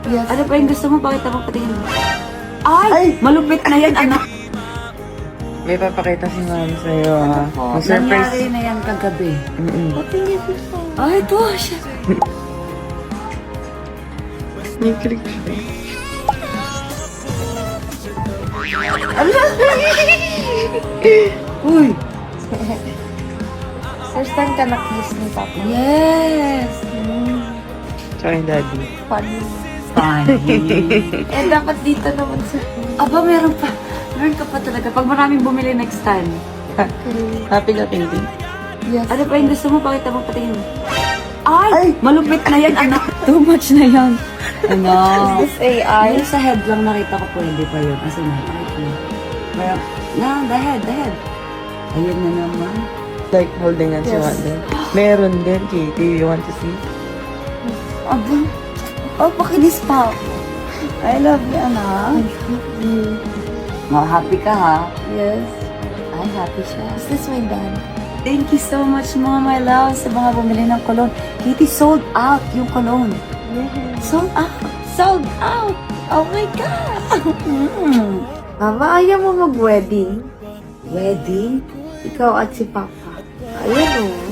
Yes. Ano pa yung gusto mo? Bakit ako patingin? Ay! Malupit na yan, anak. May papakita si ma'am sa'yo, ha? Oh, Surprise. nangyari na yan kagabi. Patingin ko po. Ay, ito siya. May click siya. Uy! First time ka na-kiss ni Papa. Yes! Tsaka yung daddy. Funny. Funny. Eh, dapat dito naman sa... Aba, meron pa. Meron ka pa talaga. Pag maraming bumili next time. Happy ka, Pinky? Yes. Ano pa yung gusto mo? Bakit ako patingin? Ay! Malupit na yan, anak. Too much na yan. Ano? Is this AI? Ay, sa head lang nakita ko pwede pa yun. Kasi nakita ko. Meron. Na, the head. Ayan na naman. Like, holding on si Yes. Wonder. Meron din, Katie. You want to see? Aba. Oh, pakinis pa ako. I love you, anak. Happy ka, ha? Yes. Ay, happy siya. Is this my dad? Thank you so much, mga my love, sa mga bumili ng cologne. Kitty, sold out yung cologne. Sold out. Sold out. Oh my God. Mama, ayaw mo mag-wedding? Wedding? Ikaw at si Papa. Ayun o.